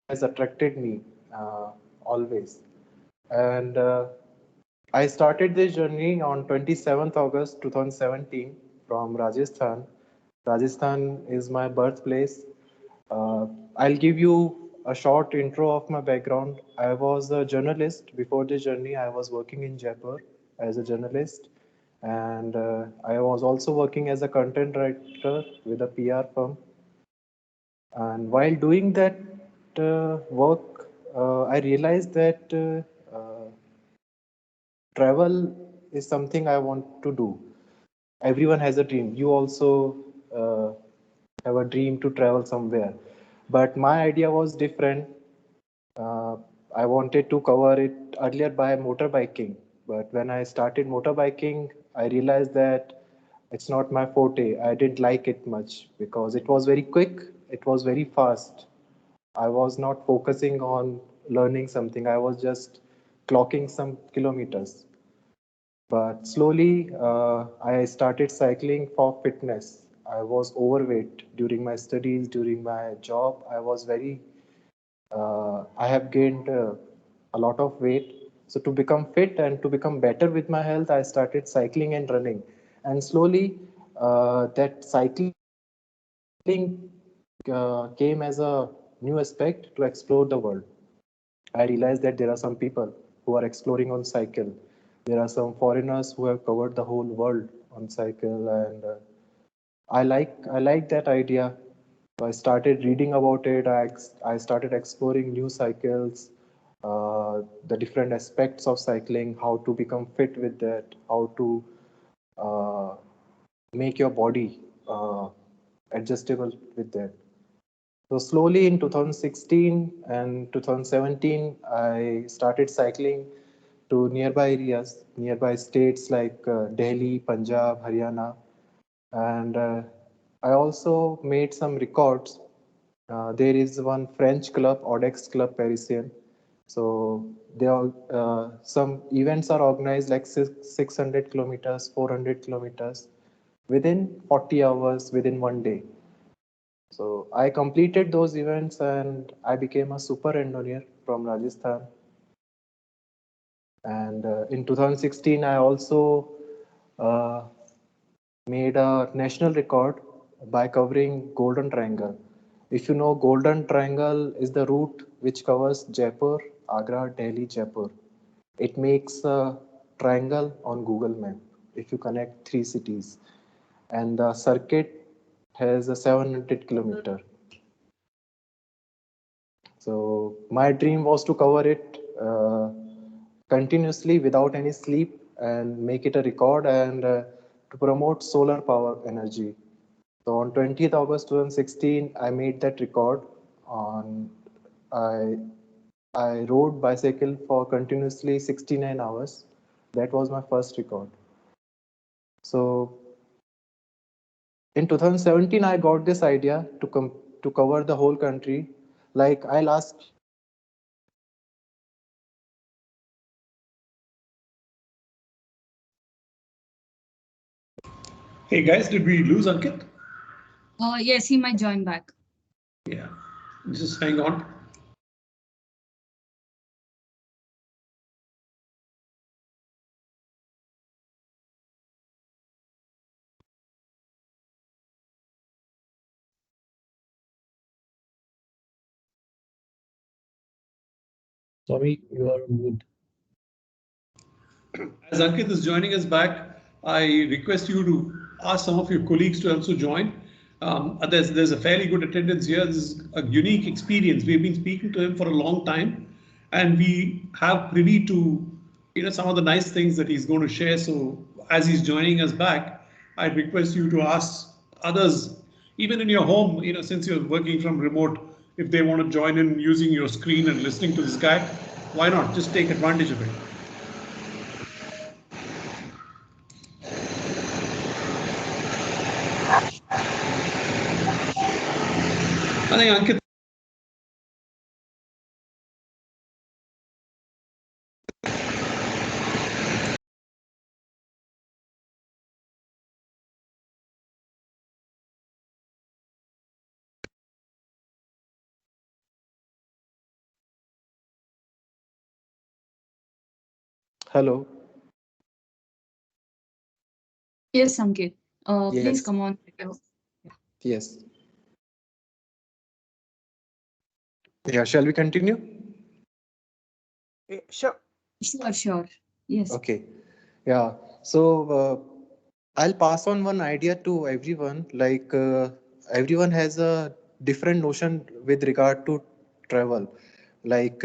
has attracted me always. And I started this journey on 27th August 2017 from Rajasthan. Rajasthan is my birthplace. Uh, I'll give you a short intro of my background. I was a journalist before this journey. I was working in Jaipur as a journalist, and I was also working as a content writer with a PR firm. And while doing that work, I realized that travel is something I want to do. Everyone has a dream. You also uh, have a dream to travel somewhere. But my idea was different. Uh, I wanted to cover it earlier by motorbiking. But when I started motorbiking, I realized that it's not my forte. I didn't like it much because it was very quick, it was very fast. I was not focusing on learning something. I was just clocking some kilometers. But slowly, I started cycling for fitness. I was overweight during my studies, during my job. I have gained a lot of weight. So to become fit and to become better with my health, I started cycling and running. And slowly, that cycling came as a new aspect to explore the world. I realized that there are some people who are exploring on cycle. There are some foreigners who have covered the whole world on cycle, and I like that idea. So I started reading about it. I started exploring new cycles, the different aspects of cycling, how to become fit with that, how to uh, make your body adjustable with that. So slowly in 2016 and 2017, I started cycling to nearby areas, nearby states like Delhi, Punjab, Haryana, and I also made some records. There is one French club, Odex Club Parisien. So some events are organized like 600 kilometers, 400 kilometers within 40 hours, within one day. So I completed those events and I became a super engineer from Rajasthan. And in 2016, I also uh, made a national record by covering Golden Triangle. If you know, Golden Triangle is the route which covers Jaipur, Agra, Delhi, Jaipur. It makes a triangle on Google Map if you connect three cities. And the circuit has a 700 kilometer. So my dream was to cover it continuously without any sleep and make it a record and to promote solar power energy. So on 20th August 2016, I made that record. On I I rode bicycle for continuously 69 hours. That was my first record. So in 2017, I got this idea to cover the whole country. Like I'll ask you a question. Hey guys, did we lose Ankit? Yes, he might join back. Yeah, just hang on. Sorry, you are good. As Ankit is joining us back, I request you to ask some of your colleagues to also join. There's a fairly good attendance here. This is a unique experience. We've been speaking to him for a long time, and we have privy to some of the nice things that he's going to share. So as he's joining us back, I request you to ask others, even in your home, since you're working from remote, if they want to join in using your screen and listening to this guy, why not? Just take advantage of it. I think Ankit Hello. Yes, Ankit. Please Yes. come on with your. Yes. Yeah. Shall we continue? Sure. Sure, sure. Yes. Okay. Yeah. So I'll pass on one idea to everyone. Everyone has a different notion with regard to travel. Like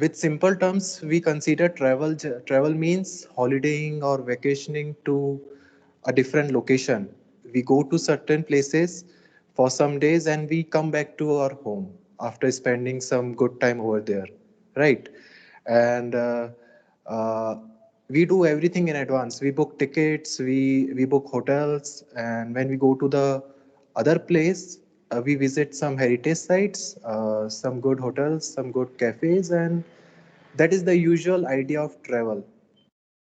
with simple terms, we consider travel means holidaying or vacationing to a different location. We go to certain places for some days and we come back to our home after spending some good time over there, right? And uh, we do everything in advance. We book tickets, we book hotels, and when we go to the other place, we visit some heritage sites, some good hotels, some good cafes, and that is the usual idea of travel.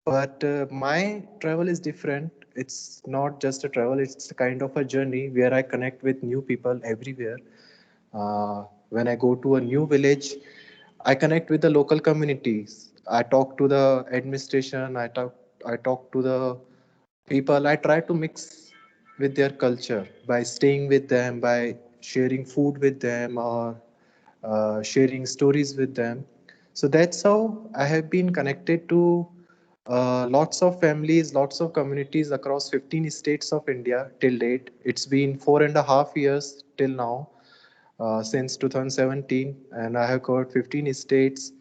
But my travel is different. It's not just a travel, it's a kind of a journey where I connect with new people everywhere. When I go to a new village, I connect with the local communities. I talk to the administration, I talk to the people. I try to mix with their culture by staying with them, by sharing food with them, or sharing stories with them. So that's how I have been connected to lots of families, lots of communities across 15 states of India till date. It's been 4.5 years till now, since 2017, and I have covered 15 states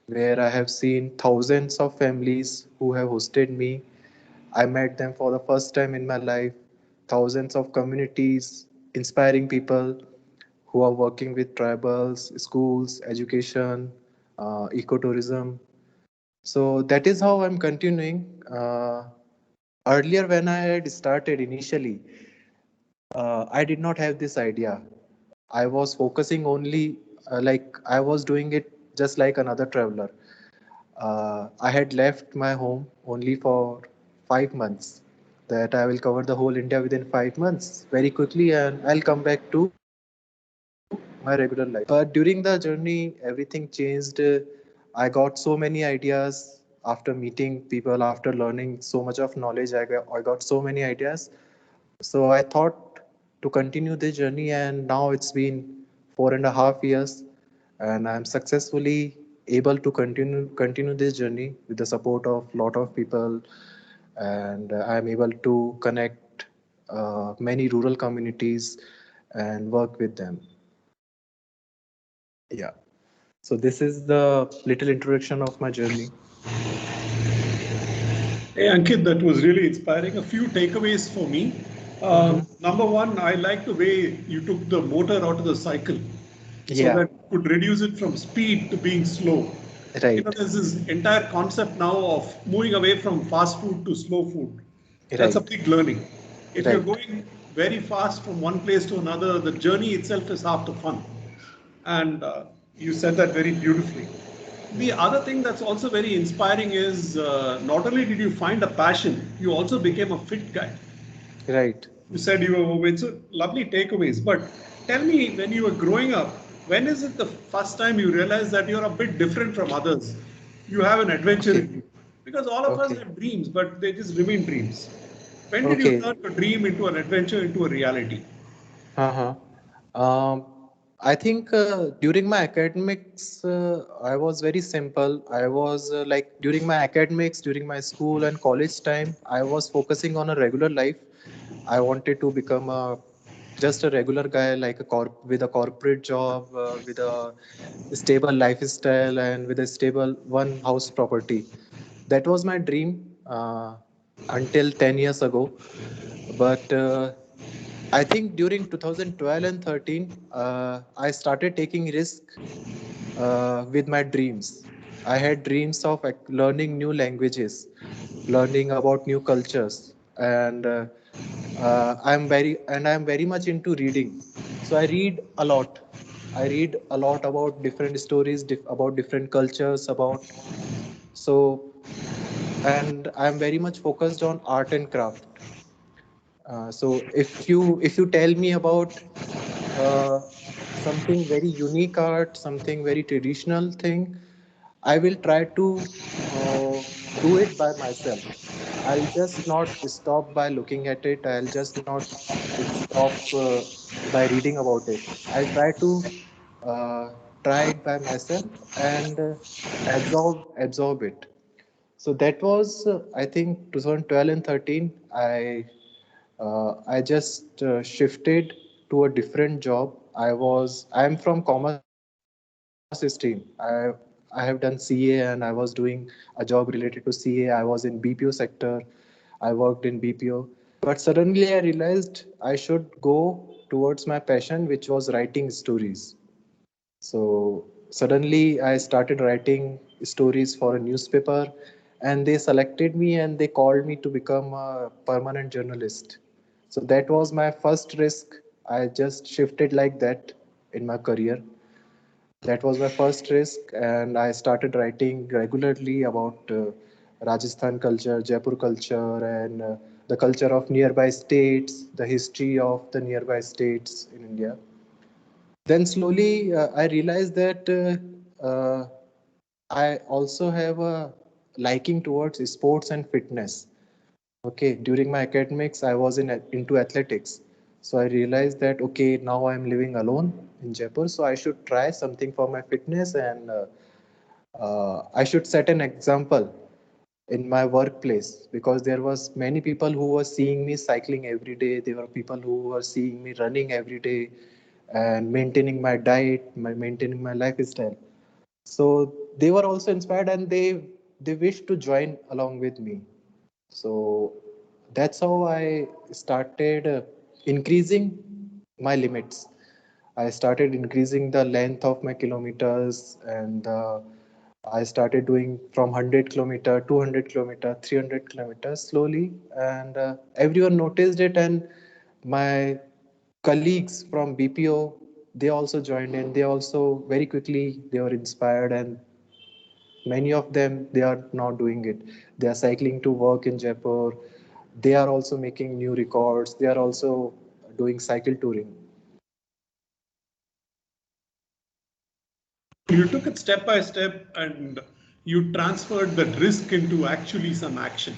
where I have seen thousands of families who have hosted me. I met them for the first time in my life. Thousands of communities, inspiring people who are working with tribals, schools, education, ecotourism. So that is how I'm continuing. Earlier, when I had started initially, I did not have this idea. I was focusing only, I was doing it just like another traveler. I had left my home only for 5 months. That I will cover the whole India within 5 months very quickly, and I'll come back to my regular life. But during the journey, everything changed. I got so many ideas after meeting people, after learning so much of knowledge. I got so many ideas. So I thought to continue this journey, and now it's been 4.5 years, and I'm successfully able to continue this journey with the support of lot of people, and I'm able to connect many rural communities and work with them. Yeah. So this is the little introduction of my journey. Hey, Ankit, that was really inspiring. A few takeaways for me. Hmm. Number one, I like the way you took the motor out of the cycle so Yeah. that you could reduce it from speed to being slow. Right. There's this entire concept now of moving away from fast food to slow food. That's a Right. big learning. If you're Right. going very fast from one place to another, the journey itself is half the fun. And you said that very beautifully. The other thing that's also very inspiring is not only did you find a passion, you also became a fit guy. Right. You said you were overweight, so lovely takeaways. But tell me, when you were growing up, when is it the first time you realized that you're a bit different from others? You have an adventure Okay. in you. Because all of us Okay. have dreams, but they just remain dreams. When did you Okay. turn your dream into an adventure, into a reality? Uh-huh. Um, I think during my academics, I was very simple. I was during my academics, during my school and college time, I was focusing on a regular life. I wanted to become a just a regular guy, like a with a corporate job, with a stable lifestyle, and with a stable one house property. That was my dream until 10 years ago. But I think during 2012 and 13, I started taking risk with my dreams. I had dreams of learning new languages, learning about new cultures, and I'm very much into reading. So I read a lot. I read a lot about different stories, about different cultures, about so, and I'm very much focused on art and craft. So if you tell me about uh, something very unique art, something very traditional thing, I will try to do it by myself. I'll just not stop by looking at it. I'll just not stop by reading about it. I'll uh, try it by myself and absorb it. So that was, I think, 2012 and 13. I just shifted to a different job. I'm from commerce stream. I have done CA and I was doing a job related to CA. I was in BPO sector. I worked in BPO. But suddenly I realized I should go towards my passion, which was writing stories. So suddenly I started writing stories for a newspaper, and they selected me and they called me to become a permanent journalist. So that was my first risk. I just shifted like that in my career. That was my first risk, and I started writing regularly about Rajasthan culture, Jaipur culture, and the culture of nearby states, the history of the nearby states in India. Then slowly I realized that I also have a liking towards sports and fitness. Okay, during my academics I was into athletics. So I realized that okay, now I'm living alone in Jaipur, so I should try something for my fitness, and I should set an example in my workplace, because there was many people who were seeing me cycling every day. There were people who were seeing me running every day and maintaining my diet, maintaining my lifestyle. So they were also inspired, and they wished to join along with me. So that's how I started increasing my limits. I started increasing the length of my kilometers, and I started doing from 100 kilometer, 200 kilometer, 300 kilometers slowly, and everyone noticed it. And my colleagues from BPO, they also joined in. They also very quickly they were inspired, and many of them they are now doing it. They are cycling to work in Jaipur. They are also making new records. They are also doing cycle touring. You took it step by step and you transferred that risk into actually some action.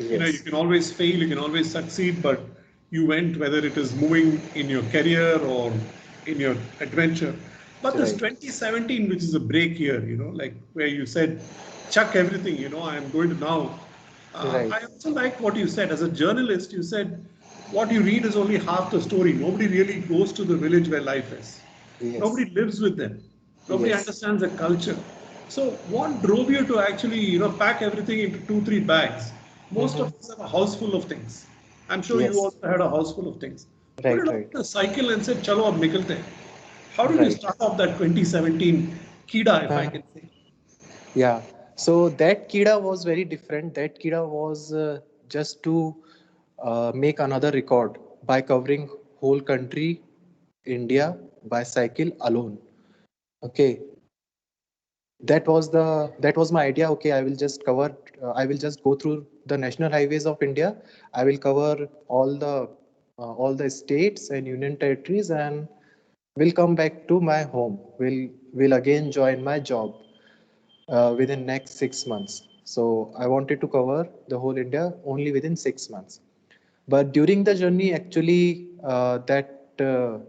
You Yes, can always fail, you can always succeed, but you went, whether it is moving in your career or in your adventure. But this right, 2017, which is a break year, like where you said, chuck everything, I am going to now. right. I also like what you said. As a journalist, you said what you read is only half the story. Nobody really goes to the village where life is. Yes, Nobody lives with them. Nobody yes. understands the culture. So what drove you to actually, pack everything into two, three bags? Most Hmm. of us have a house full of things. I'm sure you Yes, also had a house full of things. Put it right, on right, the cycle and said, "Chalo, ab nikalte hain." How did you right. start off that 2017 Kida, if I Uh-huh. can say? Yeah. So that Kida was very different. That Kida was just to make another record by covering whole country, India, by cycle alone. Okay, that was my idea. Okay, I will just go through the national highways of India. I will cover all the states and union territories, and will come back to my home. Will again join my job within next 6 months. So I wanted to cover the whole India only within 6 months. But during the journey, actually, that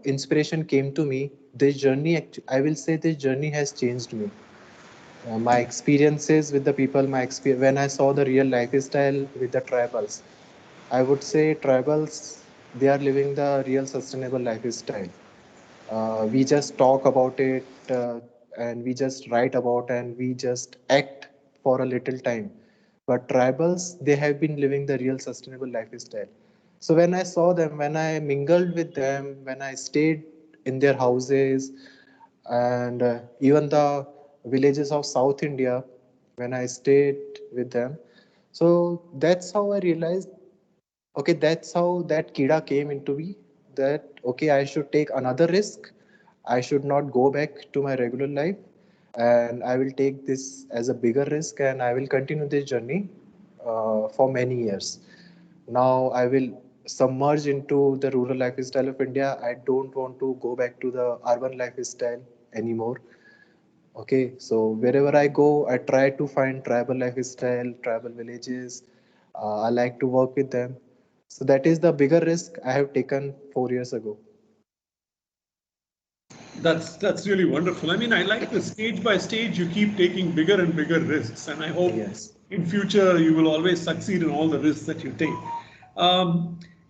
inspiration came to me. This journey, I will say, this journey has changed me. My experiences with the people, when I saw the real lifestyle with the tribals, I would say tribals, they are living the real sustainable lifestyle. We just talk about it, and we just write about, and we just act for a little time. But tribals, they have been living the real sustainable lifestyle. So when I saw them, when I mingled with them, when I stayed in their houses, and even the villages of South India, when I stayed with them, so that's how I realized, okay, that's how that Kida came into me, that okay, I should take another risk. I should not go back to my regular life, and I will take this as a bigger risk, and I will continue this journey for many years. Now I will submerge into the rural lifestyle of India. I don't want to go back to the urban lifestyle anymore. Okay, so wherever I go, I try to find tribal lifestyle, tribal villages. I like to work with them. So that is the bigger risk I have taken 4 years ago. That's really wonderful. I mean, I like the stage by stage you keep taking bigger and bigger risks, and I hope Yes. in future you will always succeed in all the risks that you take.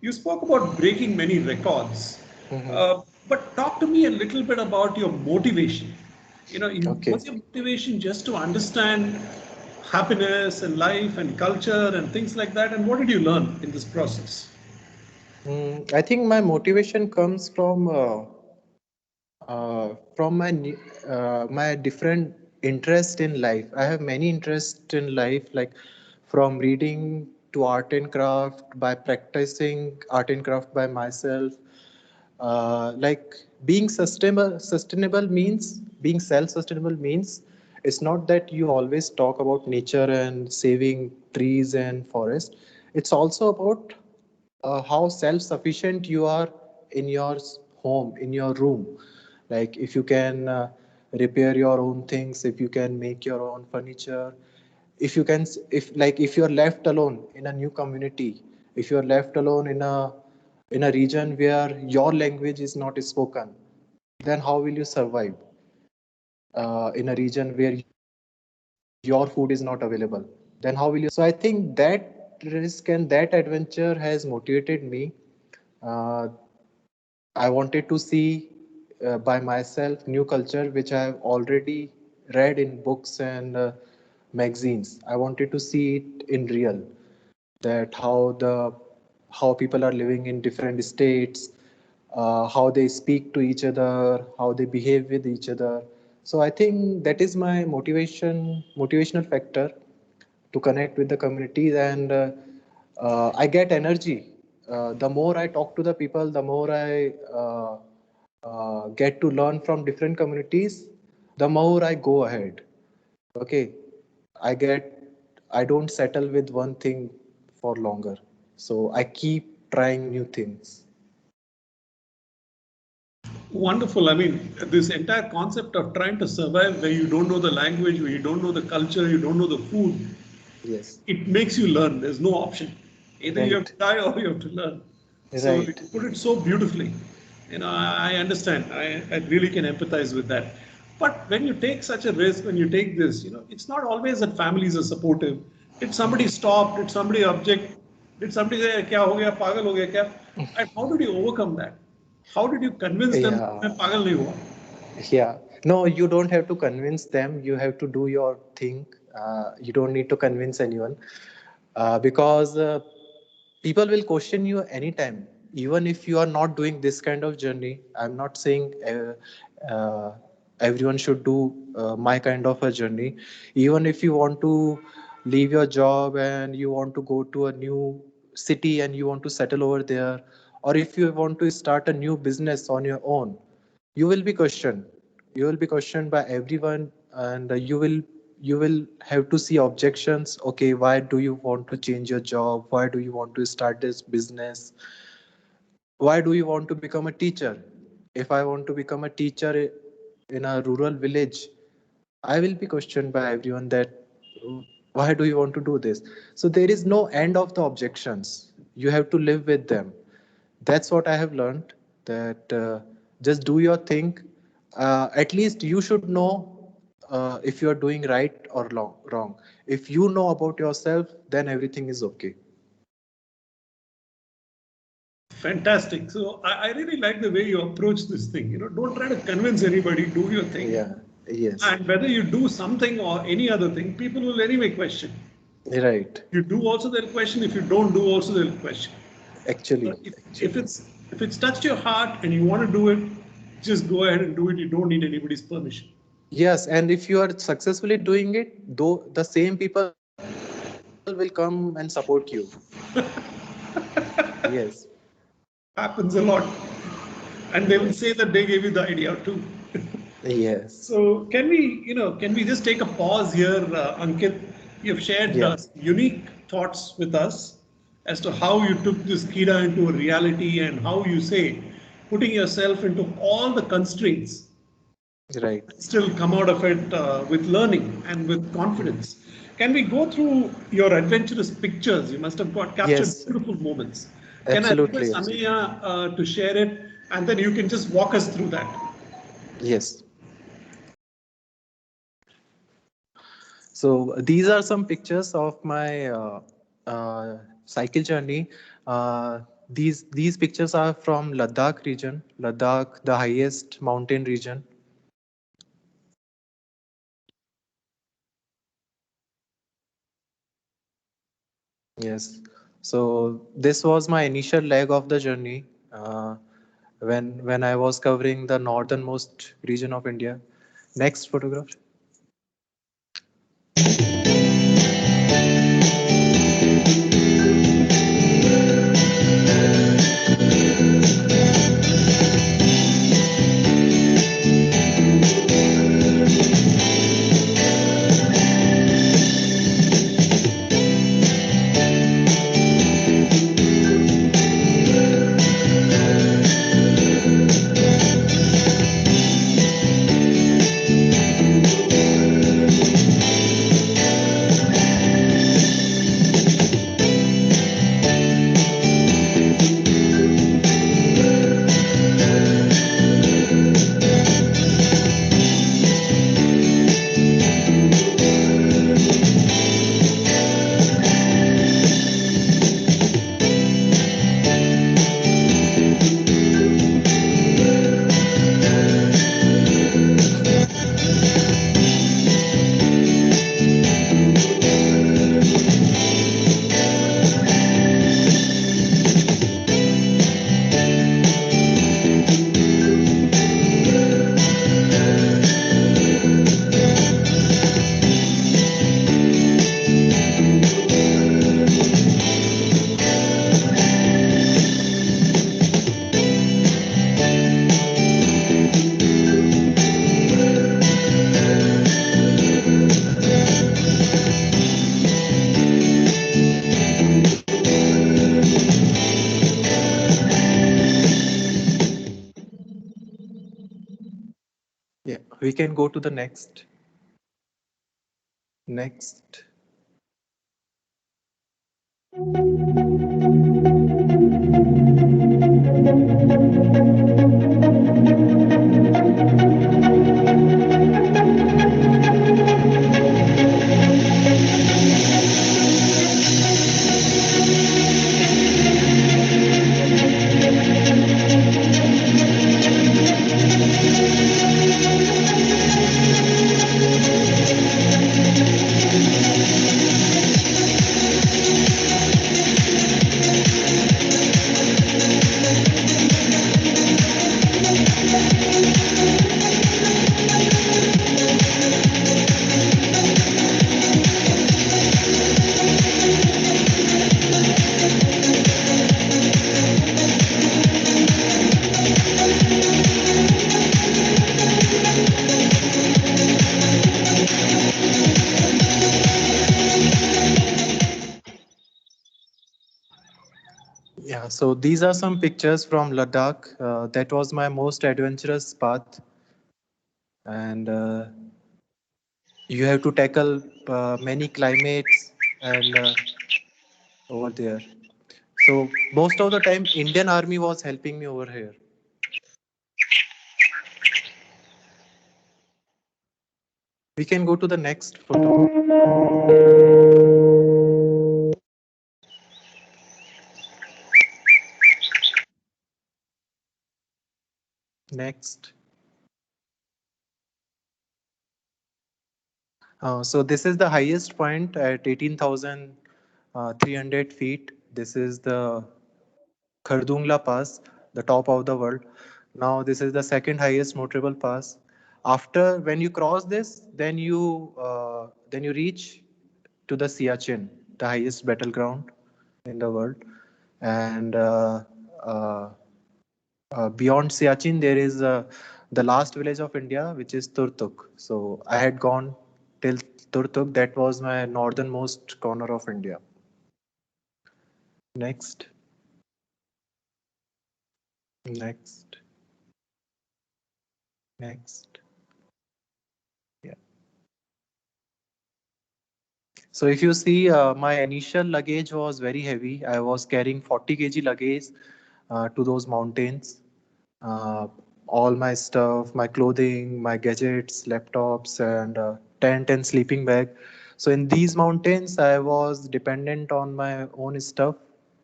You spoke about breaking many records, Hmm. uh, but talk to me a little bit about your motivation. Okay. Was your motivation just to understand happiness and life and culture and things like that? And what did you learn in this process? I think my motivation comes from my different interest in life. I have many interests in life, like from reading to art and craft, by practicing art and craft by myself. Like being sustainable means being self-sustainable means it's not that you always talk about nature and saving trees and forest. It's also about how self-sufficient you are in your home, in your room. Like if you can repair your own things, if you can make your own furniture, if you can, if you're left alone in a new community, if you're left alone in a region where your language is not spoken, then how will you survive in a region where your food is not available? Then how will you survive? So I think that risk and that adventure has motivated me. uh, I wanted to see by myself new culture which I have already read in books and magazines. I wanted to see it in real, that how people are living in different states, how they speak to each other, how they behave with each other. So I think that is my motivational factor to connect with the communities, and I get energy. The more I talk to the people, the more I get to learn from different communities, the more I go ahead. Okay, I don't settle with one thing for longer, so I keep trying new things. Wonderful. I mean, this entire concept of trying to survive where you don't know the language, where you don't know the culture, you don't know the food, Yes. it makes you learn. There's no option. Either you have Right. to die or you have to learn. So you Right. put it so beautifully. I understand. I really can empathize with that. But when you take such a risk, when you take this, it's not always that families are supportive. Did somebody stop? Did somebody object? Did somebody say, "Kya ho gaya? Pagal ho gaya kya?" And how did you overcome that? How did you convince them Yeah. that pagal nahi hua? Yeah. No, you don't have to convince them. You have to do your thing. You don't need to convince anyone, because people will question you anytime, even if you are not doing this kind of journey. I'm not saying everyone should do my kind of a journey. Even if you want to leave your job and you want to go to a new city and you want to settle over there, or if you want to start a new business on your own, you will be questioned. You will be questioned by everyone, and you will have to see objections. Okay, why do you want to change your job? Why do you want to start this business? Why do you want to become a teacher? If I want to become a teacher in a rural village, I will be questioned by everyone that why do you want to do this? So there is no end of the objections. You have to live with them. That's what I have learned, that just do your thing. At least you should know if you are doing right or wrong. If you know about yourself, then everything is okay. Fantastic. So I really like the way you approach this thing. Don't try to convince anybody, do your thing. Yeah. Yes. And whether you do something or any other thing, people will anyway question. Right. You do also they'll question. If you don't do also they'll question. Actually. But if Actually. it's touched your heart and you want to do it, just go ahead and do it. You don't need anybody's permission. Yes, and if you are successfully doing it, though the same people will come and support you. Yes. Happens a lot. And they will Yes. say that they gave you the idea too. Yes. So can we just take a pause here, Ankit? You've shared Yeah. unique thoughts with us as to how you took this Kira into a reality and how you say putting yourself into all the constraints Right. still come out of it with learning and with confidence. Can we go through your adventurous pictures? You must have got captured Yes, beautiful moments. Can I absolutely, request absolutely. Ameya to share it, and then you can just walk us through that? Yes. So these are some pictures of my cycle journey. These pictures are from Ladakh region. Ladakh, the highest mountain region. Yes. So this was my initial leg of the journey when I was covering the northernmost region of India. Next photograph. Yeah, we can go to the next. Next. Yeah, so these are some pictures from Ladakh. That was my most adventurous path, and you have to tackle many climates and over there. So most of the time, Indian Army was helping me over here. We can go to the next photo. Next. So this is the highest point at 18,300 feet. This is the Khardungla Pass, the top of the world. Now this is the second highest motorable pass. After when you cross this, then you reach to the Siachen, the highest battleground in the world, and uh, beyond Siachen there is the last village of India, which is Turtuk. So I had gone till Turtuk. That was my northernmost corner of India. Next, next, next. So if you see, my initial luggage was very heavy. I was carrying 40 kg luggage to those mountains. Uh, all my stuff, my clothing, my gadgets, laptops, and tent and sleeping bag. So in these mountains, I was dependent on my own stuff.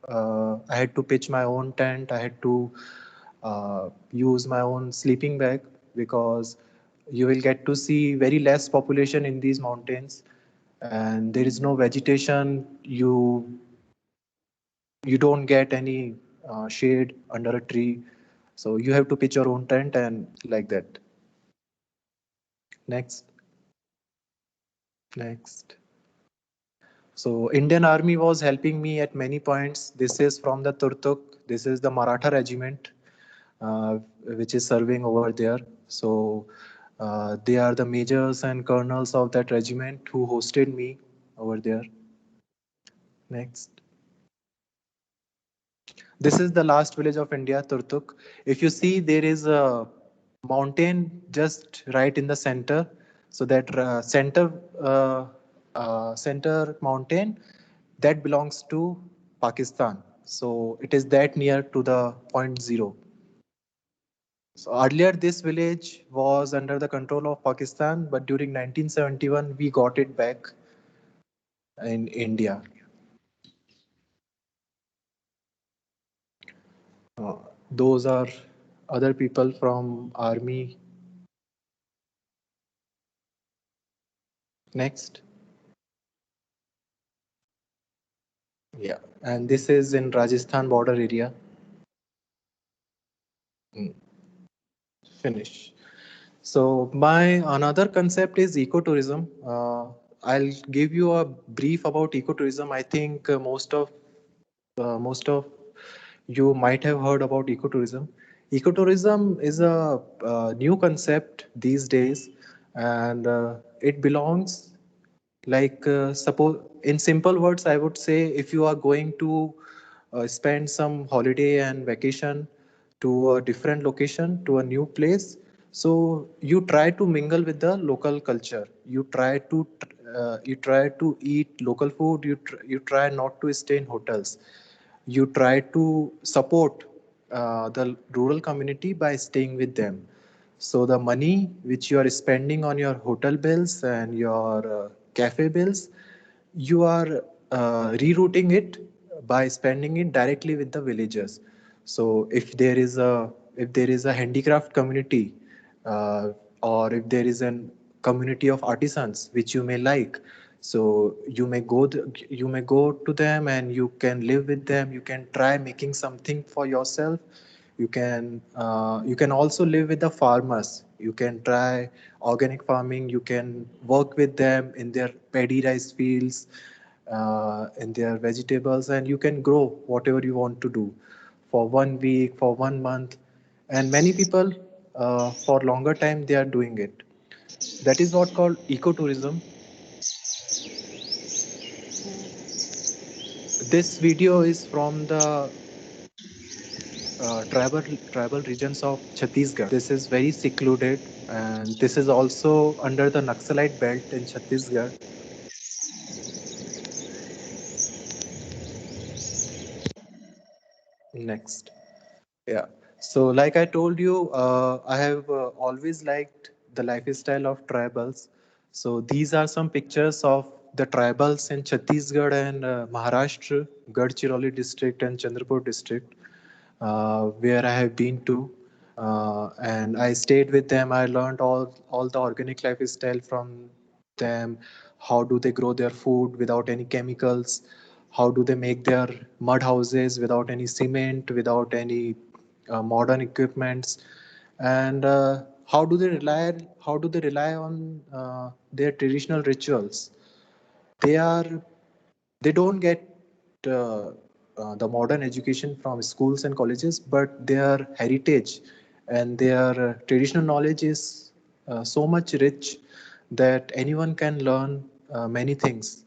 I had to pitch my own tent. I had to use my own sleeping bag because you will get to see very less population in these mountains, and there is no vegetation. You don't get any shade under a tree, so you have to pitch your own tent and like that. Next. Next. So Indian Army was helping me at many points. This is from the Turtuk. This is the Maratha regiment, uh, which is serving over there. So they are the majors and colonels of that regiment who hosted me over there. Next. This is the last village of India, Turtuk. If you see, there is a mountain just right in the center. So that center mountain that belongs to Pakistan. So it is that near to the point zero. So earlier, this village was under the control of Pakistan, but during 1971, we got it back in India. Uh, those are other people from army. Next. Yeah, and this is in Rajasthan border area. Mm, finish. So my another concept is ecotourism. I'll give you a brief about ecotourism. I think most of you might have heard about ecotourism. Ecotourism is a new concept these days, and it belongs suppose in simple words, I would say if you are going to spend some holiday and vacation to a different location, to a new place, so you try to mingle with the local culture. You try to eat local food. You try not to stay in hotels. You try to support the rural community by staying with them. So the money which you are spending on your hotel bills and your cafe bills, you are rerouting it by spending it directly with the villagers. So if there is a handicraft community, uh, or if there is a community of artisans which you may like, so you may go to them and you can live with them. You can try making something for yourself. You can also live with the farmers. You can try organic farming. You can work with them in their paddy rice fields, in their vegetables, and you can grow whatever you want to do for 1 week, for 1 month, and many people for longer time they are doing it. That is what called ecotourism. This video is from the tribal regions of Chhattisgarh. This is very secluded, and this is also under the Naxalite belt in Chhattisgarh. Next. Yeah. So, like I told you, I have always liked the lifestyle of tribals. So, these are some pictures of the tribals in Chhattisgarh and Maharashtra, Gadchiroli district and Chandrapur district, where I have been to. And I stayed with them. I learned all the organic lifestyle from them. How do they grow their food without any chemicals? How do they make their mud houses without any cement, without any modern equipments? And how do they rely on their traditional rituals? They are they don't get uh, the modern education from schools and colleges, but their heritage and their traditional knowledge is so much rich that anyone can learn many things.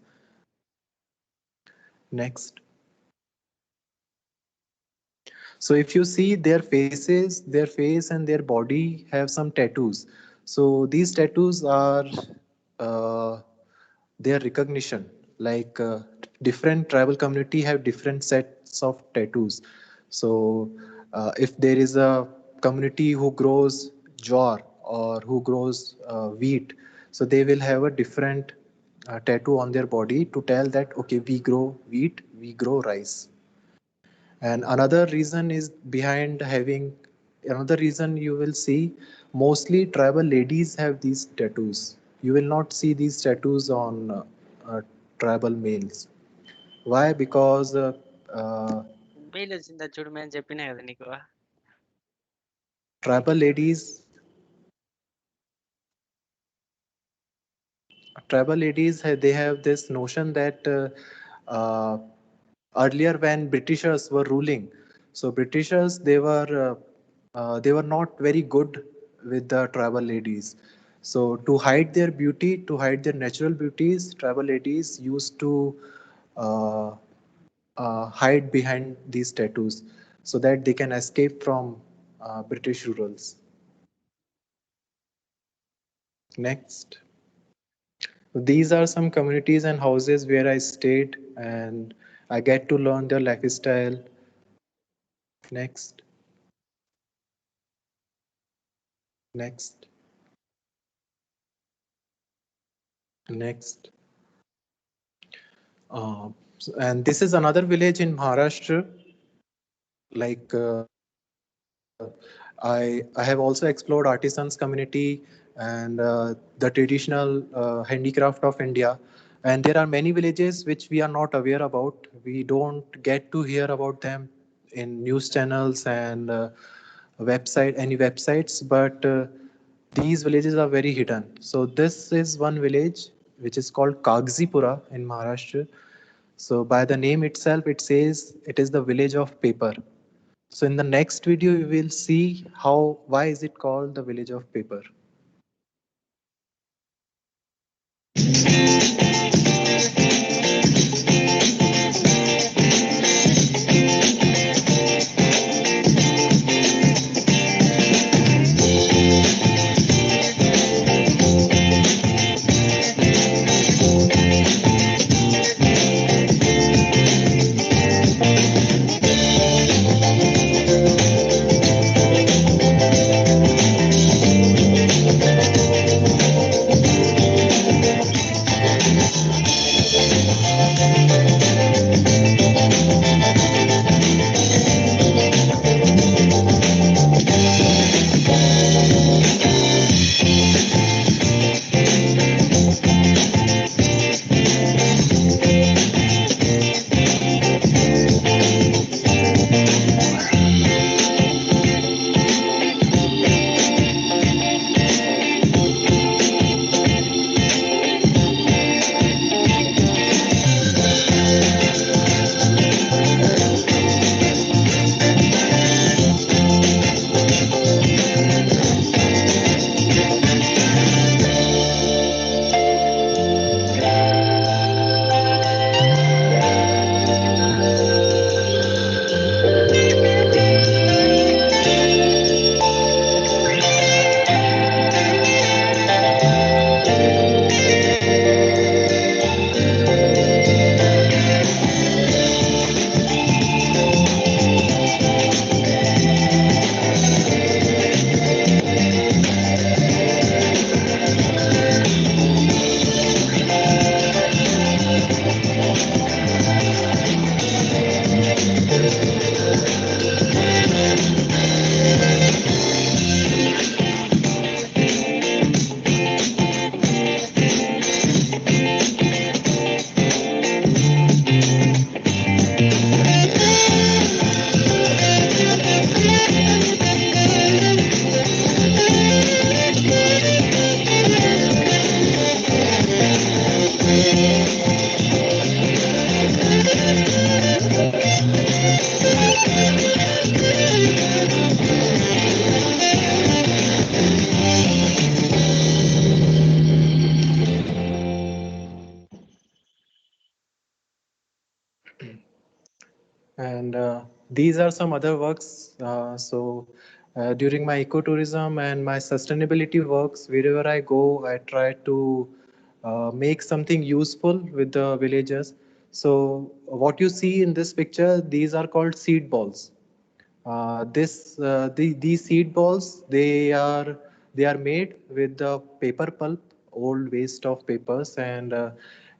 Next. So if you see their faces, their face and their body have some tattoos. So these tattoos are uh, their recognition. like different tribal community have different sets of tattoos. So if there is a community who grows jowar or who grows wheat, so they will have a different tattoo on their body to tell that okay, we grow wheat, we grow rice. And another reason is behind having, another reason you will see mostly tribal ladies have these tattoos. You will not see these tattoos on tribal males. Why? Because uh, బయలుదేరిందా చూడు మేము చెప్పినా కదా నీకు. tribal ladies, they have this notion that earlier when Britishers were ruling, so Britishers they were not very good with the tribal ladies. So to hide their beauty, to hide their natural beauties, tribal ladies used to uh, hide behind these tattoos so that they can escape from British rulers. Next. These are some communities and houses where I stayed and I get to learn their lifestyle. Next, next, next. And this is another village in Maharashtra. Like I have also explored artisans community and the traditional handicraft of India. And there are many villages which we are not aware about. We don't get to hear about them in news channels and any websites, but these villages are very hidden. So this is one village which is called Kagzipura in Maharashtra. So by the name itself, it says it is the village of paper. So in the next video, we will see why is it called the village of paper. And these are some other works. During my ecotourism and my sustainability works, wherever I go, I try to make something useful with the villagers. So what you see in this picture, these are called seed balls. These seed balls, they are made with the paper pulp, old waste of papers, and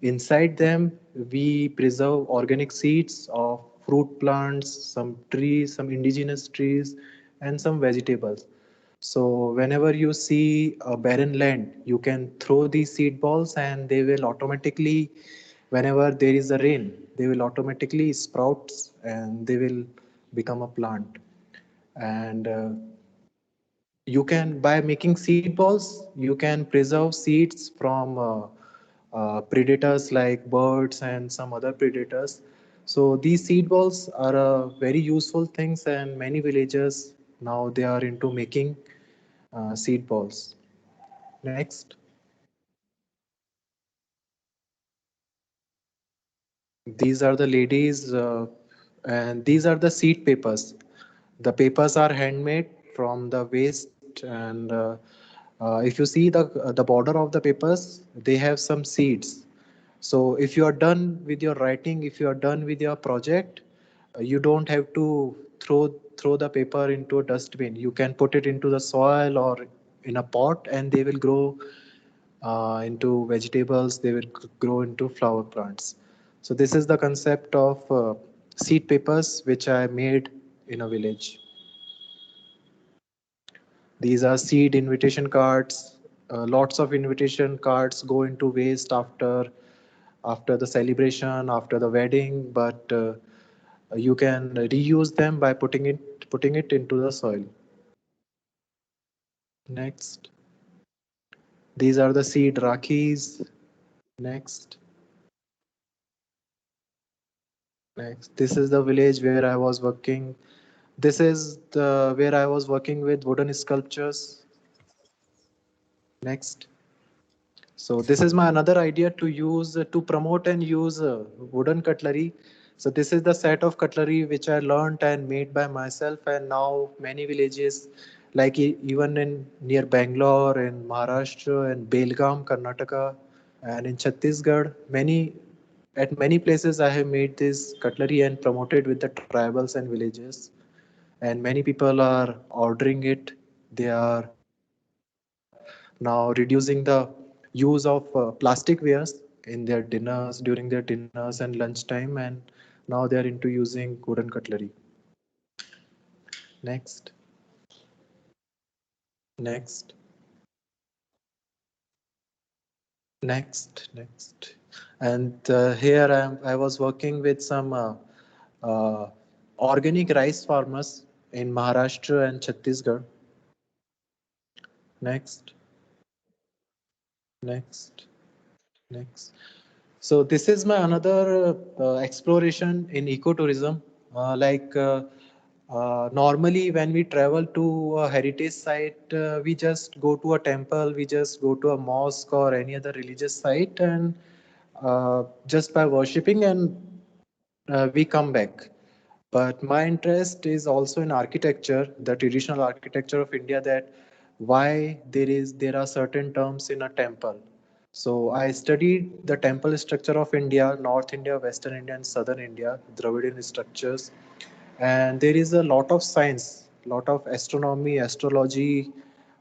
inside them we preserve organic seeds of fruit plants, some trees, some indigenous trees, and some vegetables. So whenever you see a barren land, you can throw these seed balls and they will automatically, whenever there is a rain, they will automatically sprout and they will become a plant. And you can, by making seed balls, you can preserve seeds from predators like birds and some other predators. So these seed balls are very useful things, and many villagers now they are into making seed balls. Next, these are the ladies, and these are the seed papers. The papers are handmade from the waste, and if you see the border of the papers, they have some seeds. So if you are done with your writing, if you are done with your project, you don't have to throw the paper into a dustbin. You can put it into the soil or in a pot, and they will grow into vegetables, they will grow into flower plants. So this is the concept of seed papers which I made in a village. These are seed invitation cards. Lots of invitation cards go into waste after the celebration, after the wedding, but you can reuse them by putting it into the soil. Next, these are the seed rakis. Next, next, this is the village where I was working. This is the where I was working with wooden sculptures. Next. So this is my another idea to use to promote and use wooden cutlery. So this is the set of cutlery which I learned and made by myself, and now many villages, like even in near Bangalore in Maharashtra and Belgaum, Karnataka, and in Chhattisgarh, many places I have made this cutlery and promoted with the tribals and villages, and many people are ordering it. They are now reducing the use of plastic wares in their dinners, during their dinners and lunchtime, and now they are into using wooden cutlery. Next, next, next. And here I was working with some uh, organic rice farmers in Maharashtra and Chhattisgarh. Next, next, next. So this is my another exploration in ecotourism. Normally, when we travel to a heritage site, we just go to a temple, we just go to a mosque or any other religious site, and just by worshipping and we come back. But my interest is also in architecture, the traditional architecture of India. That why there are certain terms in a temple. So I studied the temple structure of India, North India, Western India, and Southern India, Dravidian structures, and there is a lot of science, lot of astronomy, astrology,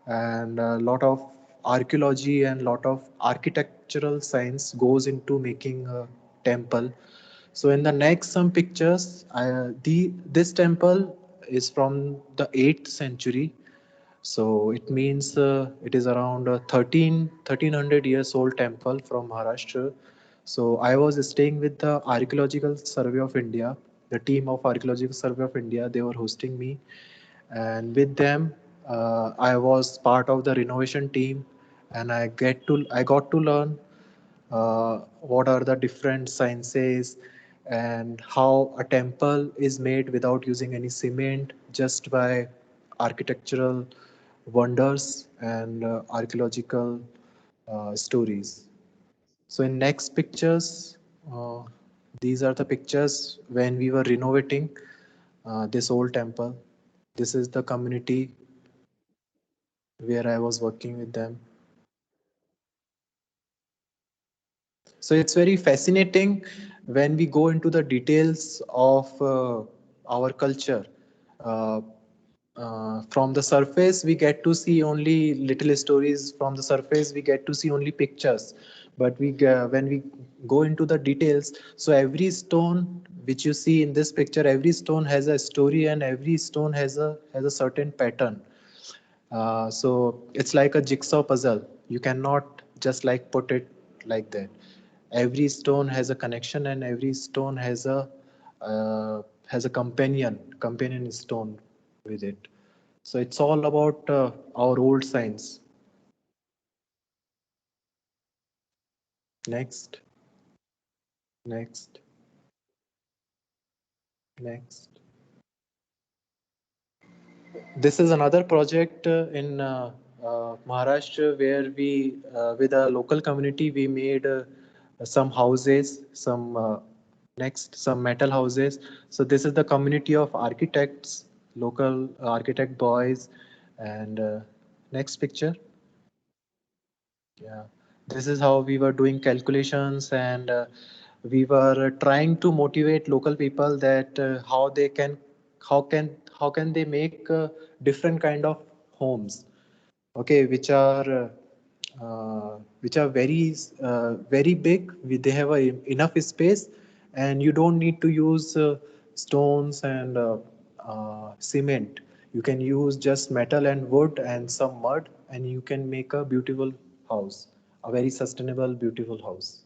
and a lot of archaeology and lot of architectural science goes into making a temple. So in the next some pictures, the this temple is from the 8th century. So it means it is around 1300 years old temple from Maharashtra. So I was staying with the Archaeological Survey of India, the team of Archaeological Survey of India. They were hosting me, and with them, I was part of the renovation team, and I got to learn what are the different sciences and how a temple is made without using any cement, just by architectural wonders and archaeological stories. So in next pictures, uh, these are the pictures when we were renovating this old temple. This is the community where I was working with them. So it's very fascinating when we go into the details of our culture. Uh, from the surface, we get to see only little stories. From the surface, we get to see only pictures. But when we go into the details, so every stone which you see in this picture, every stone has a story, and every stone has a certain pattern. So it's like a jigsaw puzzle. You cannot just like put it like that. Every stone has a connection, and every stone has a companion stone with it. So it's all about our old science. Next, next, next. This is another project in Maharashtra where with a local community, we made some houses, some metal houses. So this is the community of architects, local architect boys, and next picture. Yeah, this is how we were doing calculations, and we were trying to motivate local people that how can how can they make different kind of homes, okay, which are very big. They have enough space, and you don't need to use stones and cement. You can use just metal and wood and some mud, and you can make a beautiful house, a very sustainable, beautiful house.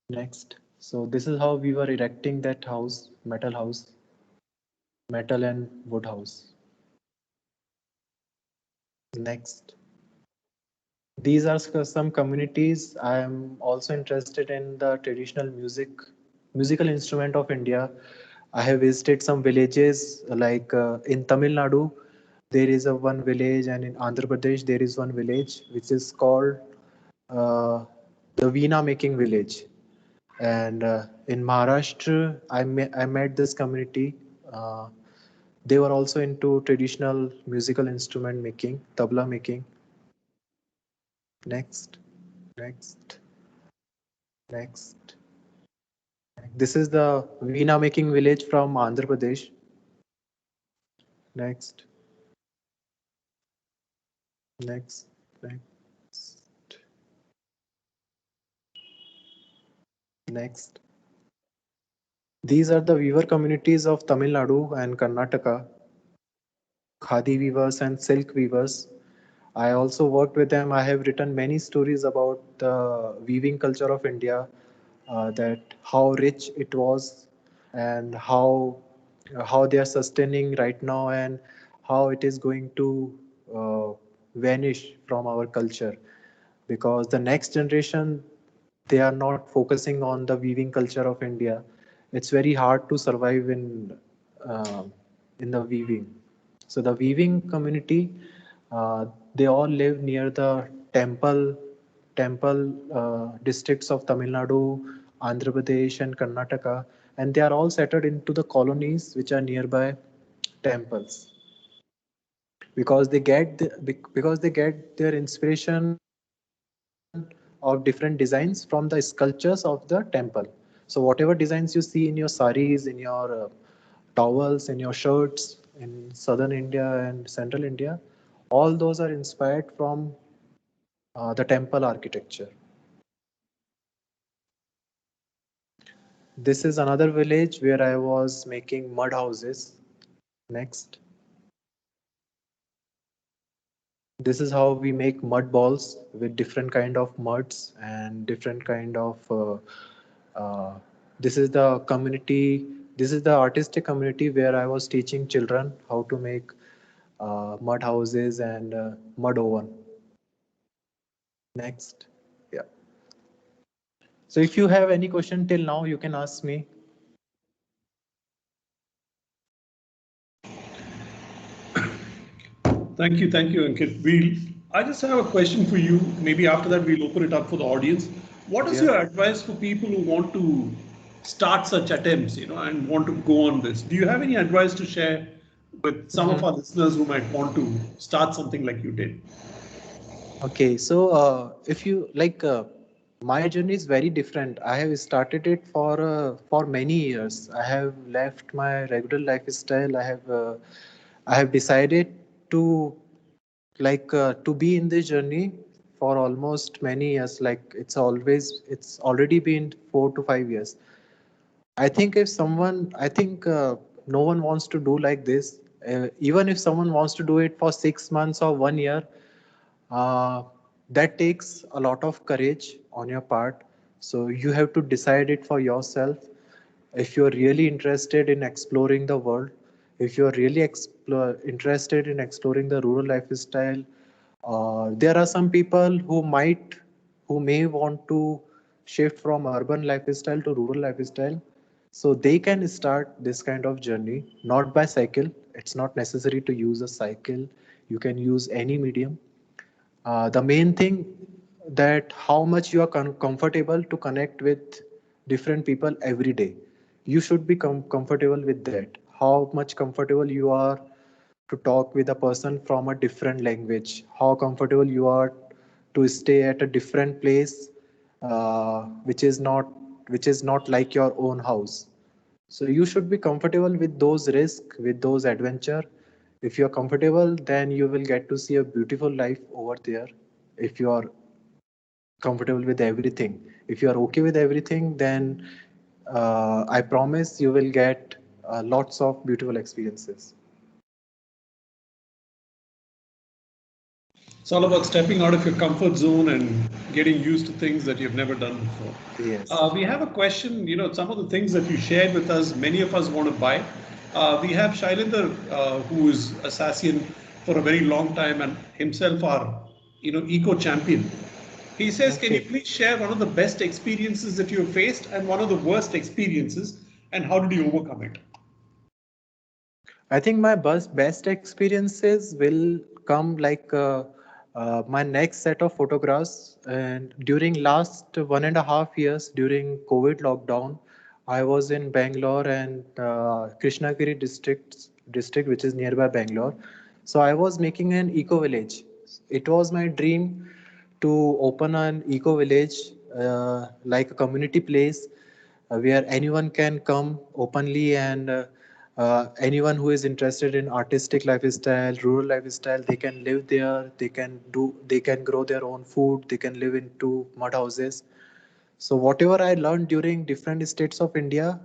Next. So this is how we were erecting that house, metal and wood house. Next. These are some communities. I am also interested in the traditional musical instrument of India. I have visited some villages like in Tamil Nadu, there is a one village, and in Andhra Pradesh there is one village which is called uh, the Veena making village. And in Maharashtra, I met this community. Uh, they were also into traditional musical instrument making, tabla making. Next, next, next. This is the Veena making village from Andhra Pradesh. Next, next, next, next. These are the weaver communities of Tamil Nadu and Karnataka, khadi weavers and silk weavers. I also worked with them. I have written many stories about the weaving culture of India, that how rich it was, and how they are sustaining right now, and how it is going to uh, vanish from our culture, because the next generation, they are not focusing on the weaving culture of India. It's very hard to survive uh, in the weaving. So the weaving community, they all live near the temple districts of Tamil Nadu, Andhra Pradesh, and Karnataka, and they are all settled into the colonies which are nearby temples, because they get their inspiration of different designs from the sculptures of the temple. So whatever designs you see in your saris, in your towels, in your shirts in southern India and central India, all those are inspired from the temple architecture. This is another village where I was making mud houses. Next. This is how we make mud balls with different kind of muds and different kind of uh, this is the community, this is the artistic community where I was teaching children how to make mud houses and mud oven. Next. Yeah. So if you have any question till now, you can ask me. Thank you, Ankit. I just have a question for you. Maybe after that, we'll open it up for the audience. What is Yeah. your advice for people who want to start such attempts, and want to go on this? Do you have any advice to share with some of our listeners who might want to start something like you did? Okay, so if you like, My journey is very different. I have started it for many years. I have left my regular lifestyle. I have decided to to be in this journey for almost many years. Like it's already been 4 to 5 years. I think if someone, I think no one wants to do like this. Even if someone wants to do it for 6 months or 1 year, uh, that takes a lot of courage on your part. So you have to decide it for yourself. If you're really interested in exploring the world, if you're really interested in exploring the rural lifestyle, there are some people who may want to shift from urban lifestyle to rural lifestyle. So they can start this kind of journey, not by cycle. It's not necessary to use a cycle. You can use any medium. The main thing that how much you are comfortable to connect with different people every day. You should be comfortable with that. How much comfortable you are to talk with a person from a different language. How comfortable you are to stay at a different place, which is not like your own house. So you should be comfortable with those risks, with those adventure. If you are comfortable, then you will get to see a beautiful life over there. If you are comfortable with everything, if you are okay with everything, then I promise you will get lots of beautiful experiences. It's all about stepping out of your comfort zone and getting used to things that you've never done before. Yes. We have a question, some of the things that you shared with us, many of us want to buy. We have Shailendra, who is a Sassian for a very long time and himself our, eco champion. He says, can you Okay. please share one of the best experiences that you have faced and one of the worst experiences and how did you overcome it? I think my best experiences will come my next set of photographs. And during last 1.5 years, during COVID lockdown, I was in Bangalore and Krishnagiri district, which is nearby Bangalore. So I was making an eco village. It was my dream to open an eco village, like a community place where anyone can come openly, and anyone who is interested in artistic lifestyle, rural lifestyle, they can live there. They can grow their own food. They can live into mud houses. So whatever I learned during different states of India,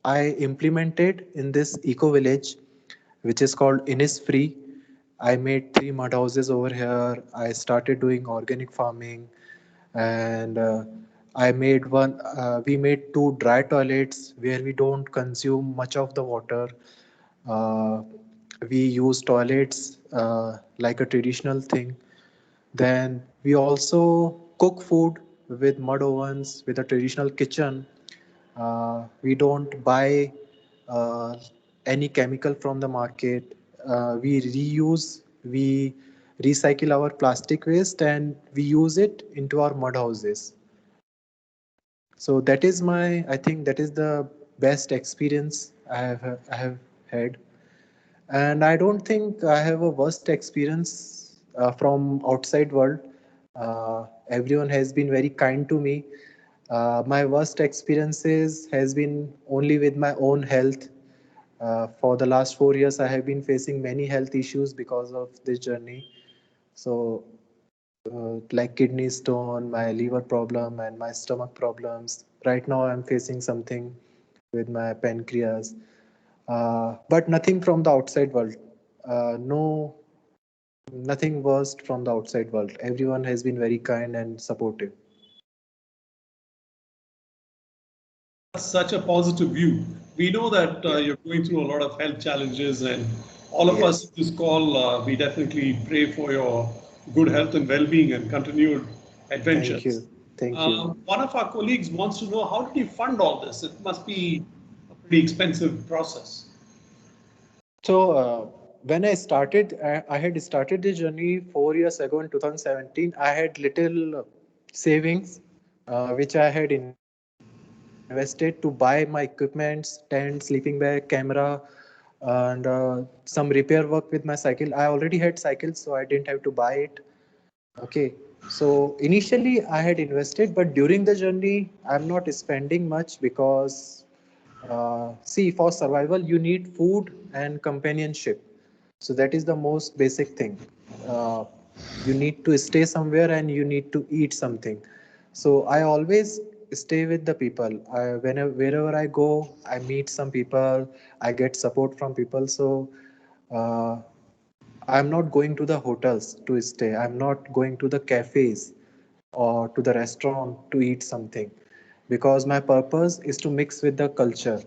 I implemented in this eco village, which is called Innisfree. I made 3 mud houses over here. I started doing organic farming, and I made one. We made 2 dry toilets where we don't consume much of the water. Uh, we use toilets like a traditional thing. Then we also cook food with mud ovens, with a traditional kitchen. We don't buy uh, any chemical from the market. We recycle our plastic waste and we use it into our mud houses. So that is I think that is the best experience I have had. And I don't think I have a worst experience from outside world. Everyone has been very kind to me. My worst experiences has been only with my own health. For the last 4 years, I have been facing many health issues because of this journey. So, like kidney stone, my liver problem, and my stomach problems. Right now, I'm facing something with my pancreas, but nothing from the outside world. No, nothing worst from the outside world. Everyone has been very kind and supportive. Such a positive view. We know that Yeah. you're going through a lot of health challenges, and all of us Yes. in this call, we definitely pray for your good health and well-being and continued Thank adventures. you. Thank you. One of our colleagues wants to know how did you fund all this? It must be a pretty expensive process. So when I had started this journey 4 years ago in 2017. I had little savings, which I had invested to buy my equipments, tent, sleeping bag, camera, and some repair work with my cycle. I already had cycles, so I didn't have to buy it. Okay. So initially I had invested, but during the journey I'm not spending much because see, for survival you need food and companionship. So that is the most basic thing. Uh, you need to stay somewhere and you need to eat something. So I always stay with the people. Whenever wherever I go, I meet some people. I get support from people. So uh, I'm not going to the hotels to stay. I'm not going to the cafes or to the restaurant to eat something because my purpose is to mix with the culture.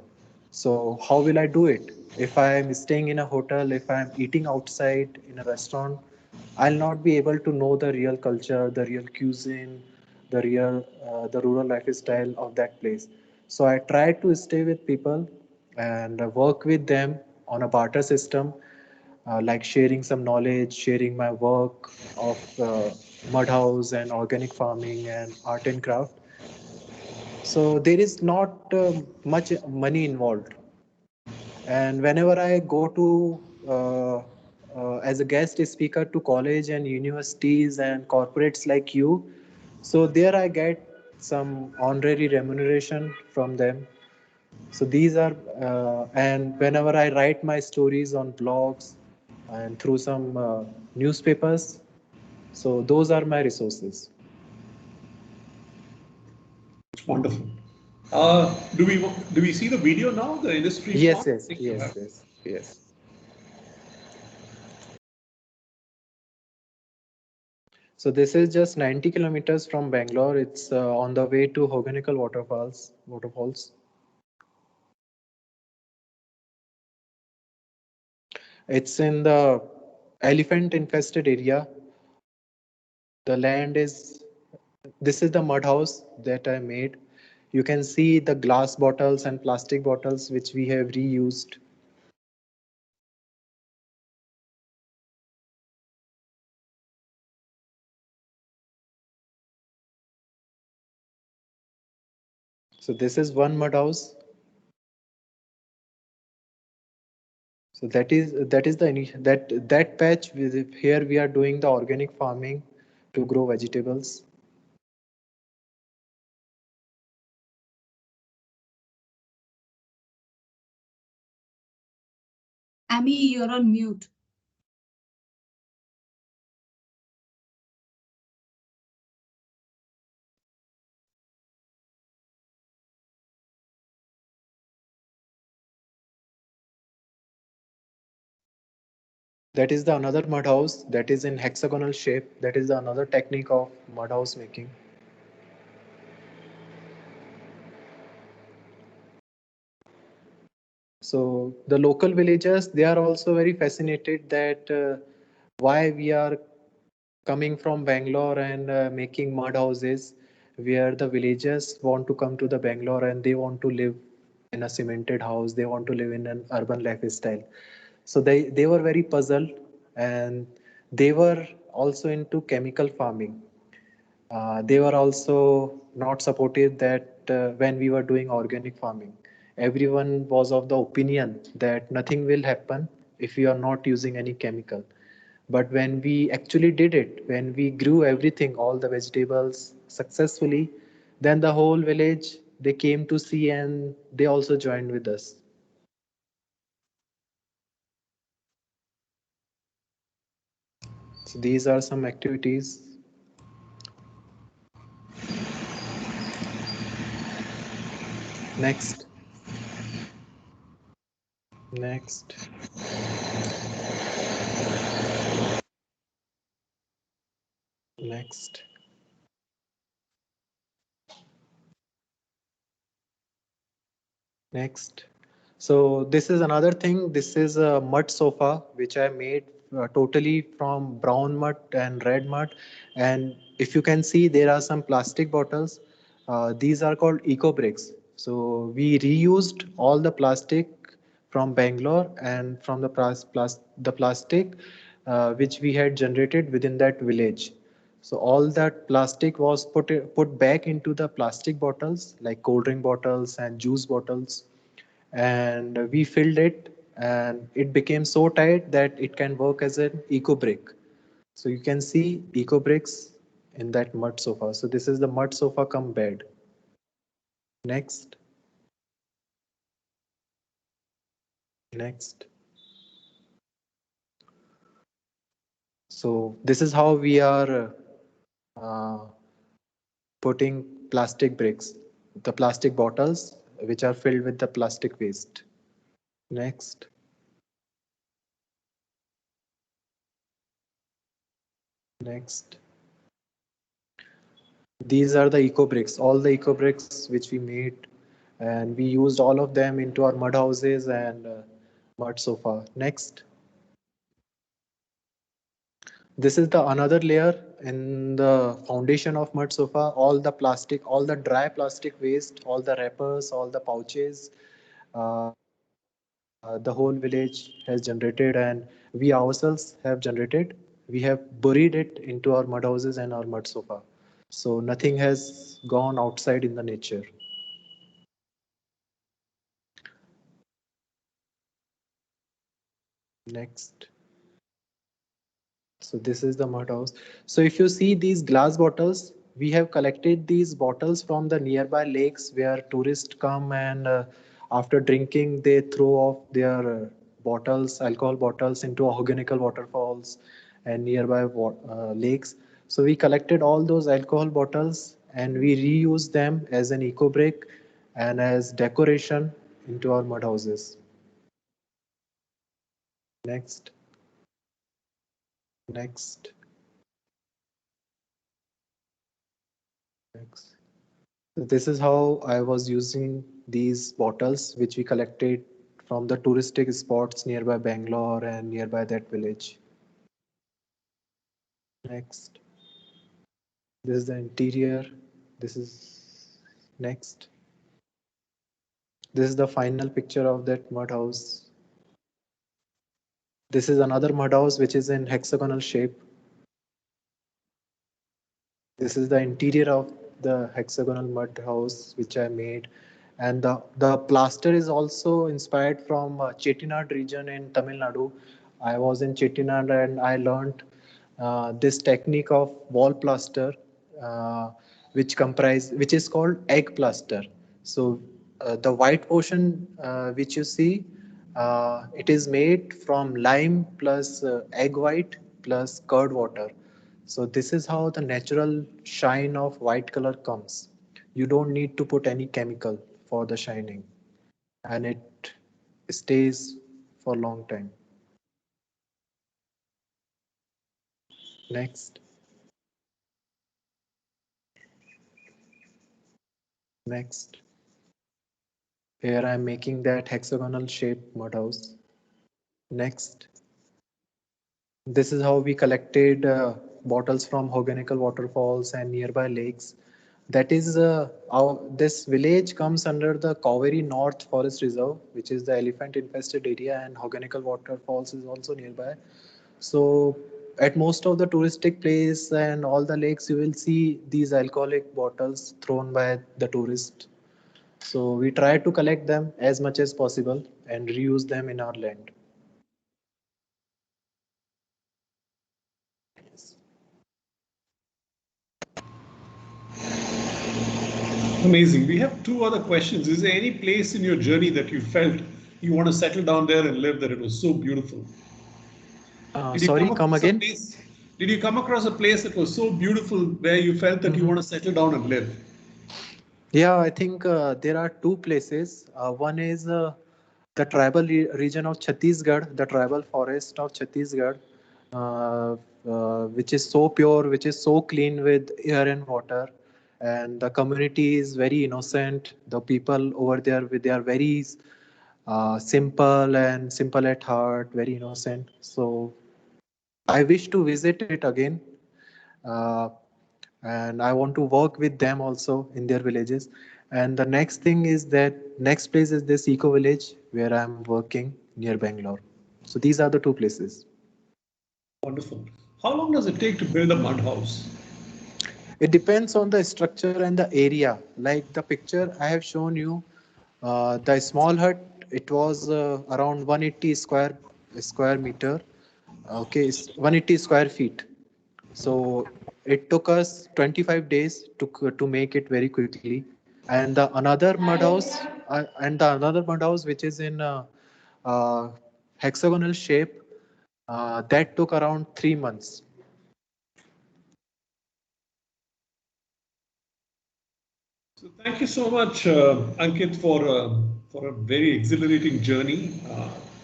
So, how will I do it? If I am staying in a hotel, if I am eating outside in a restaurant, I'll not be able to know the real culture, the real cuisine, the rural lifestyle of that place. So, I try to stay with people and work with them on a barter system, like sharing some knowledge, sharing my work of mud house and organic farming and art and craft. So there is not much money involved. And whenever I go to as a guest speaker to college and universities and corporates like you, so there I get some honorary remuneration from them. So these are, and whenever I write my stories on blogs and through some newspapers, so those are my resources. It's wonderful. Do we see the video now? The industry Yes, shot? I yes, think you yes, have. yes, yes. So this is just 90 kilometers from Bangalore. It's on the way to Hoganical waterfalls. Waterfalls. It's in the elephant infested area. The land is, this is the mud house that I made. You can see the glass bottles and plastic bottles which we have reused. So this is one mud house. So that is the that patch with, here we are doing the organic farming to grow vegetables. Amy, you're on mute. That is the another mud house that is in hexagonal shape. That is the another technique of mud house making. So the local villagers, they are also very fascinated that why we are coming from Bangalore and making mud houses, where the villagers want to come to the Bangalore and they want to live in a cemented house. They want to live in an urban lifestyle. So they were very puzzled, and they were also into chemical farming. They were also not supportive that when we were doing organic farming, everyone was of the opinion that nothing will happen if we are not using any chemical. But when we actually did it, when we grew everything, all the vegetables successfully, then the whole village they came to see and they also joined with us. So these are some activities. Next, next, next. Next. So this is another thing. This is a mud sofa which I made totally from brown mud and red mud. And if you can see, there are some plastic bottles. These are called eco bricks. So we reused all the plastic from Bangalore and from the plastic which we had generated within that village. So all that plastic was put back into the plastic bottles like cold drink bottles and juice bottles, and we filled it, and it became so tight that it can work as an eco brick. So you can see eco bricks in that mud sofa. So this is the mud sofa come bed. Next, next. So this is how we are uh, putting plastic bricks, the plastic bottles which are filled with the plastic waste. Next, next. These are the eco bricks, all the eco bricks which we made, and we used all of them into our mud houses and mud sofa. Next, this is the another layer in the foundation of mud sofa. All the plastic, all the dry plastic waste, all the wrappers, all the pouches, the whole village has generated, and we ourselves have generated. We have buried it into our mud houses and our mud sofa. So nothing has gone outside in the nature. Next. So this is the mud house. So if you see these glass bottles, we have collected these bottles from the nearby lakes where tourists come, and after drinking they throw off their bottles, alcohol bottles, into organical waterfalls and nearby lakes. So we collected all those alcohol bottles and we reuse them as an eco brick and as decoration into our mud houses. Next, next, next. So this is how I was using these bottles, which we collected from the touristic spots nearby Bangalore and nearby that village. Next, this is the interior. This is next. This is the final picture of that mud house. This is another mud house which is in hexagonal shape. This is the interior of the hexagonal mud house which I made, and the plaster is also inspired from Chettinad region in Tamil Nadu. I was in Chettinad and I learned this technique of wall plaster, uh, which is called egg plaster. So the white portion which you see, it is made from lime plus egg white plus curd water. So this is how the natural shine of white color comes. You don't need to put any chemical for the shining, and it stays for a long time. Next, next. Here I am making that hexagonal shape mud house. Next. This is how we collected bottles from Hoganical waterfalls and nearby lakes. That is, this village comes under the Cauvery North Forest Reserve, which is the elephant infested area, and Hoganical waterfalls is also nearby. So, at most of the touristic place and all the lakes, you will see these alcoholic bottles thrown by the tourists. So, we try to collect them as much as possible and reuse them in our land. Amazing. We have two other questions. Is there any place in your journey that you felt you want to settle down there and live, that it was so beautiful? Did you come Sorry, come across a again. place? Did you come across a place that was so beautiful where you felt that you want to settle down and live? Yeah, I think there are two places. One is the tribal region of Chhattisgarh, the tribal forest of Chhattisgarh, which is so pure, which is so clean with air and water. And the community is very innocent. The people over there, they are very simple and simple at heart, very innocent. So I wish to visit it again. Uh, and I want to work with them also in their villages. And the next thing is that next place is this eco village where I'm working near Bangalore. So these are the two places. Wonderful. How long does it take to build a mud house? It depends on the structure and the area. Like the picture I have shown you, the small hut, it was around 180 square meter. Okay, it's 180 square feet. So It took us 25 days to make it very quickly. And the another mud house, which is in uh, hexagonal shape, that took around 3 months. So thank you so much, Ankit, for a very exhilarating journey,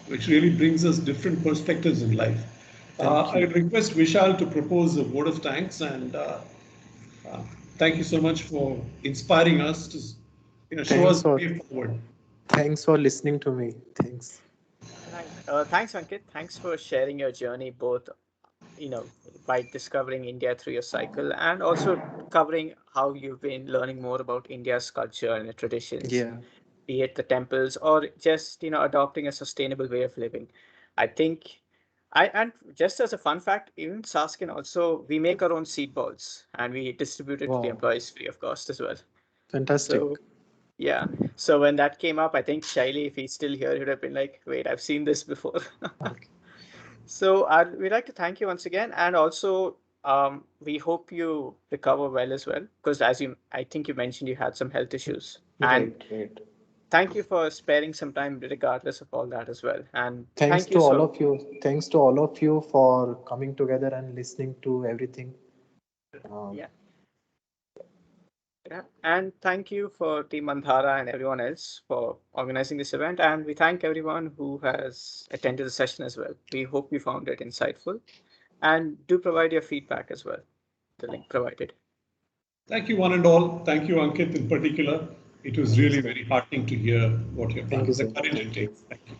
which really brings us different perspectives in life. Thank I you. request Vishal to propose a vote of thanks, and uh, thank you so much for inspiring us to, show Thanks us the for way forward. thanks for listening to me. Thanks. Thanks, Ankit. Thanks for sharing your journey, both, by discovering India through your cycle and also covering how you've been learning more about India's culture and the traditions, Yeah. be it the temples or just, adopting a sustainable way of living. I think and just as a fun fact, even Saskin also, we make our own seed balls and we distribute it to the Wow. employees free of cost as well. So Fantastic. yeah. So when that came up, I think Shaili, if he's still here, he would have been like, wait, I've seen this before. Okay. So we'd like to thank you once again. And also, we hope you recover well as well. Because I think you mentioned you had some health issues. And Right. Right. thank you for sparing some time regardless of all that as well. And Thanks thank you to all so of you. Thanks to all of you for coming together and listening to everything. Um, yeah. Yeah. And thank you for Team Mandhara and everyone else for organizing this event. And we thank everyone who has attended the session as well. We hope you found it insightful. And do provide your feedback as well. The link provided. Thank you, one and all. Thank you, Ankit, in particular. It was thanks. really very heartening to hear what your Thank you, plans, the sir. courage it Thank you. takes. Thank you.